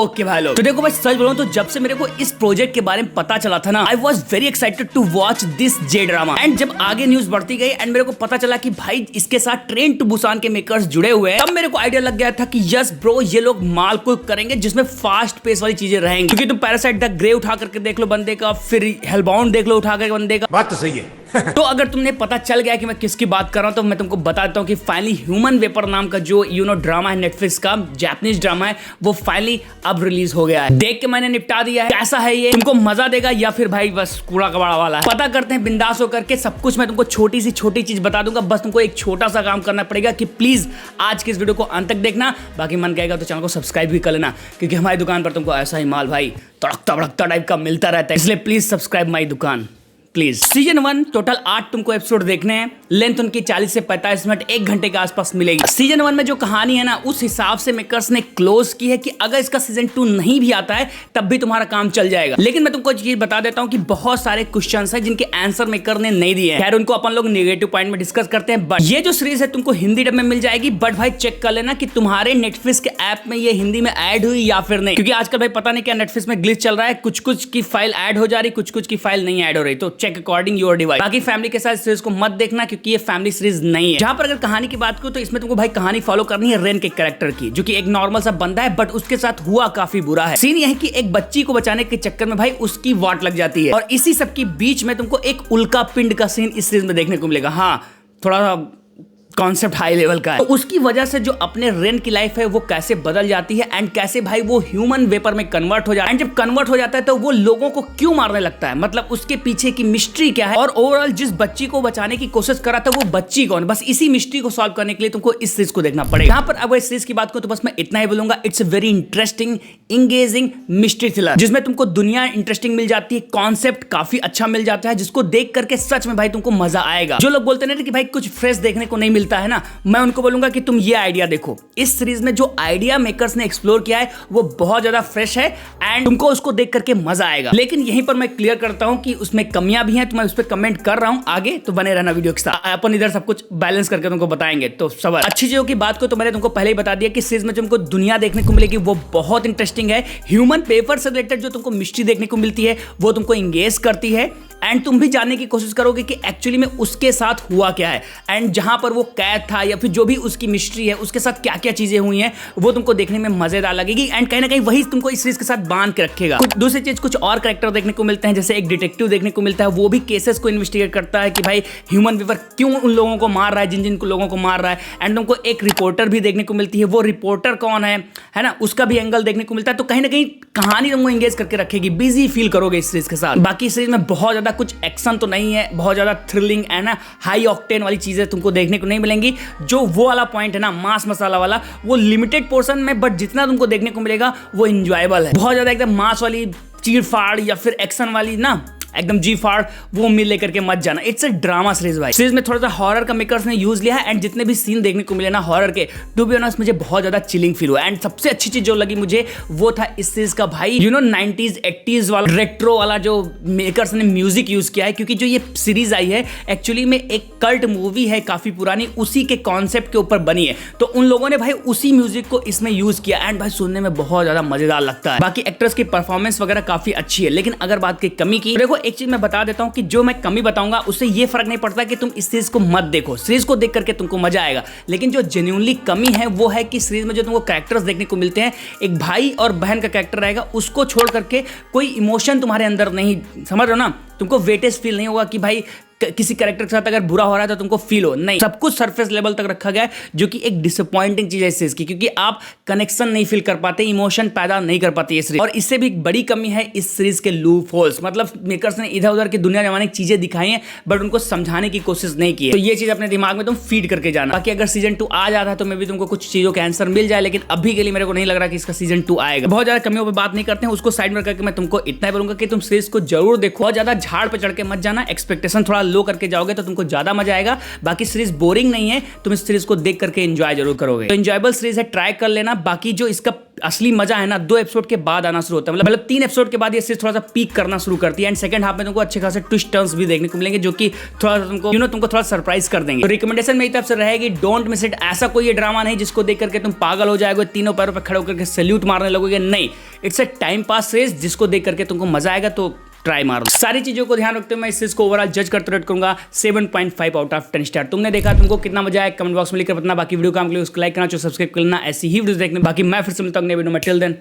Okay भाई लोग, तो देखो भाई सच बोलूं तो जब से मेरे को इस प्रोजेक्ट के बारे में पता चला था ना, I was very excited to watch this J drama. And जब आगे न्यूज बढ़ती गई एंड मेरे को पता चला कि भाई इसके साथ ट्रेन टू बुसान के मेकर्स जुड़े हुए हैं, तब मेरे को आइडिया लग गया था कि यस ब्रो, ये लोग माल को करेंगे जिसमें फास्ट पेस वाली चीजें रहेंगी। क्योंकि तुम पैरासाइट द ग्रे उठा करके देख लो बंदे का, फिर हेलबाउंड देख लो उठा करके बंदे का, बात तो सही है। तो अगर तुमने पता चल गया कि मैं किसकी बात कर रहा हूं, तो मैं तुमको बता देता हूं कि फाइनली ह्यूमन वेपर नाम का जो ड्रामा है नेटफ्लिक्स का, जापानीज ड्रामा है, वो फाइनली अब रिलीज हो गया है। देख के मैंने निपटा दिया है। कैसा है ये, तुमको मजा देगा या फिर भाई बस कूड़ा कबाड़ा वाला है, पता करते हैं बिंदास होकर के। सब कुछ मैं तुमको छोटी सी छोटी चीज बता दूंगा, बस तुमको एक छोटा सा काम करना पड़ेगा कि प्लीज आज के इस वीडियो को अंत तक देखना। बाकी मन कहेगा तो चैनल को सब्सक्राइब भी कर लेना, क्योंकि हमारी दुकान पर तुमको ऐसा ही माल भाई तड़कता भड़कता टाइप का मिलता रहता है, इसलिए प्लीज सब्सक्राइब माई दुकान प्लीज। सीजन 1 टोटल 8 तुमको एपिसोड देखने हैं। लेंथ उनकी 40 से 45 मिनट, 1 घंटे के आसपास मिलेगी। सीजन 1 में जो कहानी है ना, उस हिसाब से मेकर्स ने क्लोज की है कि अगर इसका सीजन 2 नहीं भी आता है तब भी तुम्हारा काम चल जाएगा। लेकिन मैं तुमको चीज बता देता हूं कि बहुत सारे क्वेश्चंस हैं जिनके आंसर मेकर ने नहीं दिए हैं। खैर उनको अपन लोग नेगेटिव पॉइंट में डिस्कस करते हैं। बट ये जो सीरीज है तुमको हिंदी डब में मिल जाएगी, बट भाई चेक कर लेना कि तुम्हारे नेटफ्लिक्स के ऐप में ये हिंदी में ऐड हुई या फिर नहीं, क्योंकि आजकल भाई पता नहीं क्या नेटफ्लिक्स में ग्लिच चल रहा है, कुछ कुछ की फाइल ऐड हो जा रही, कुछ कुछ की फाइल नहीं ऐड हो रही। तो चेक अकॉर्डिंग योर डिवाइस। बाकी फैमिली के साथ सीरीज को मत देखना, क्योंकि ये फैमिली सीरीज नहीं है। जहां पर अगर कहानी की बात करूं तो इसमें तुमको भाई कहानी फॉलो करनी है रेन के कैरेक्टर की, जो कि एक नॉर्मल सा बंदा है, बट उसके साथ हुआ काफी बुरा है। सीन यह है कि एक बच्ची को बचाने के चक्कर में भाई उसकी वाट लग जाती है, और इसी सब के बीच में तुमको एक उल्का पिंड का सीन इस सीरीज में देखने को मिलेगा। हाँ, थोड़ा सा कॉन्सेप्ट हाई लेवल का है। तो उसकी वजह से जो अपने रेन की लाइफ है वो कैसे बदल जाती है, एंड कैसे भाई वो ह्यूमन वेपर में कन्वर्ट हो जाता है। एंड जब कन्वर्ट हो जाता है तो वो लोगों को क्यों मारने लगता है, मतलब उसके पीछे की मिस्ट्री क्या है, और ओवरऑल जिस बच्ची को बचाने की कोशिश करा था वो बच्ची कौन। बस इसी मिस्ट्री को सॉल्व करने के लिए तुमको इस सीरीज को देखना पड़ेगा। यहाँ पर अब इस सीरीज की बात करूं तो बस मैं इतना ही बोलूंगा, it's a very interesting engaging mystery thriller, जिसमें तुमको दुनिया इंटरेस्टिंग मिल जाती है, कॉन्सेप्ट काफी अच्छा मिल जाता है, जिसको देख करके सच में भाई तुमको मजा आएगा। जो लोग बोलते हैं कि भाई कुछ फ्रेश देखने को नहीं मिलता है ना, मैं उनको बोलूंगा कि तुम ये आइडिया देखो। इस सीरीज में जो आइडिया मेकर्स ने एक्सप्लोर किया है वो बहुत ज्यादा फ्रेश है, एंड तुमको उसको देख करके मजा आएगा। लेकिन यहीं पर मैं क्लियर करता हूं कि उसमें कमियां भी हैं, तो मैं उस पर कमेंट कर रहा हूं आगे, तो बने रहना वीडियो के साथ। अपन इधर सब कुछ बैलेंस करके तुमको बताएंगे। तो सब अच्छी चीजों की बात को तो मैंने तुमको पहले ही बता दिया कि सीरीज में तुमको दुनिया देखने को मिलेगी वो बहुत इंटरेस्टिंग है। ह्यूमन पेपर से रिलेटेड जो तुमको मिस्ट्री देखने को मिलती है वो तुमको इंगेज करती है, एंड तुम भी जानने की कोशिश करोगे कि एक्चुअली में उसके साथ हुआ क्या है, एंड जहां पर वो कैद था या फिर जो भी उसकी मिस्ट्री है उसके साथ क्या क्या चीजें हुई हैं वो तुमको देखने में मजेदार लगेगी। एंड कहीं ना कहीं वही तुमको इस सीरीज के साथ बांध के रखेगा। कुछ दूसरी चीज, कुछ और कैरेक्टर देखने को मिलते हैं, जैसे एक डिटेक्टिव देखने को मिलता है, वो भी केसेस को इन्वेस्टिगेट करता है कि भाई ह्यूमन वेपर क्यों उन लोगों को मार रहा है, जिन जिन लोगों को मार रहा है। एंड तुमको एक रिपोर्टर भी देखने को मिलती है, वो रिपोर्टर कौन है ना, उसका भी एंगल देखने को मिलता है। तो कहीं ना कहीं कहानी तुमको एंगेज करके रखेगी, बिजी फील करोगे इस सीरीज के साथ। बाकी सीरीज में बहुत ज्यादा कुछ एक्शन तो नहीं है, बहुत ज्यादा थ्रिलिंग है ना, हाई ऑक्टेन वाली चीजें तुमको देखने को नहीं मिलेंगी। जो वो वाला पॉइंट है ना, मास मसाला वाला, वो लिमिटेड पोर्शन में, बट जितना तुमको देखने को मिलेगा वो एंजॉयबल है। बहुत ज्यादा एकदम मास वाली चीर फाड़ या फिर एक्शन वाली ना एकदम जी फाड़ वो मिल लेकर के मत जाना। इट्स अ ड्रामा सीरीज भाई। सीरीज में थोड़ा सा हॉरर का मेकर्स ने यूज लिया है, एंड जितने भी सीन देखने को मिले ना हॉरर के, टू बी ऑनेस्ट मुझे बहुत ज्यादा चिलिंग फील हुआ। एंड सबसे अच्छी चीज जो लगी मुझे वो था इस सीरीज का भाई 90s 80s वाला रेट्रो वाला जो मेकर्स ने म्यूजिक यूज किया है, क्योंकि जो ये सीरीज आई है एक्चुअली में एक कल्ट मूवी है काफी पुरानी, उसी के कॉन्सेप्ट के ऊपर बनी है। तो उन लोगों ने भाई उसी म्यूजिक को इसमें यूज किया, एंड भाई सुनने में बहुत ज्यादा मजेदार लगता है। बाकी एक्टर्स की परफॉर्मेंस वगैरह काफी अच्छी है। लेकिन अगर बात की कमी की, देखो एक चीज मैं बता देता हूं कि जो मैं कमी बताऊंगा उससे ये फर्क नहीं पड़ता कि तुम इस सीरीज को मत देखो, सीरीज को देख करके तुमको मजा आएगा। लेकिन जो जेन्युइनली कमी है वो है कि सीरीज में जो तुमको कैरेक्टर्स देखने को मिलते हैं, एक भाई और बहन का कैरेक्टर रहेगा, उसको छोड़ करके कोई इमोशन तुम्हारे अंदर नहीं, समझ रहे हो ना, तुमको वेटेज फील नहीं होगा कि भाई किसी कैरेक्टर के साथ अगर बुरा हो रहा है तो तुमको फील हो, नहीं, सब कुछ सरफेस लेवल तक रखा गया है, जो कि एक डिसअपॉइंटिंग चीज है इस सीरीज की, क्योंकि आप कनेक्शन नहीं फील कर पाते, इमोशन पैदा नहीं कर पाती है सीरीज। और इससे भी बड़ी कमी है इस सीरीज के लूप होल्स, मतलब मेकर्स ने इधर उधर की दुनिया जमाने की चीजें दिखाई हैं बट उनको समझाने की कोशिश नहीं की है। तो ये चीज अपने दिमाग में तुम फीड करके जाना। बाकी अगर सीजन 2 आ जाता है तो मैं भी तुमको कुछ चीजों के आंसर मिल जाए, लेकिन अभी के लिए मेरे को नहीं लग रहा कि इसका सीजन 2 आएगा। बहुत ज्यादा कमियों पर बात नहीं करते हैं, उसको साइड में करके मैं तुमको इतना ही बोलूंगा कि तुम सीरीज को जरूर देखो, और ज्यादा झाड़ पे चढ़ के मत जाना, एक्सपेक्टेशन थोड़ा लो करके जाओगे तो तुमको ज्यादा मजा आएगा। बाकी सीरीज बोरिंग नहीं है, तुम इस सीरीज को देख करके एंजॉय जरूर करोगे। तो एंजॉयबल सीरीज है, ट्राई कर लेना। बाकी जो इसका असली मजा है ना 2 एपिसोड के बाद आना शुरू होता है, मतलब 3 एपिसोड के बाद ये सीरीज थोड़ा सा पीक करना शुरू करती है, एंड सेकंड हाफ में तुमको अच्छे खासे ट्विस्ट टर्न्स भी देखने को मिलेंगे, जो कि थोड़ा तुमको तुमको थोड़ा सरप्राइज कर देंगे। तो रिकमेंडेशन मेरी तरफ से रहेगी, डोंट मिस इट। ऐसा कोई ये ड्रामा नहीं जिसको देख करके तुम पागल हो जाओगे, तीनों पैरों पर खड़े होकर के सैल्यूट मारने लगोगे, नहीं। It's a time pass series जिसको देख करके तुमको मजा आएगा, तो ट्राई मारो। सारी चीजों को ध्यान रखते हुए मैं इस चीज को ओवरऑल जज करते रेट करूंगा 7.5 आउट ऑफ 10 स्टार। तुमने देखा, तुमको कितना मजा आया, कमेंट बॉक्स में लिखकर बताना। बाकी वीडियो काम के लिए उसको लाइक करना, जो सब्सक्राइब करना ऐसी ही वीडियो देखने। बाकी मैं फिर से मिलता हूं नए वीडियो में। Till then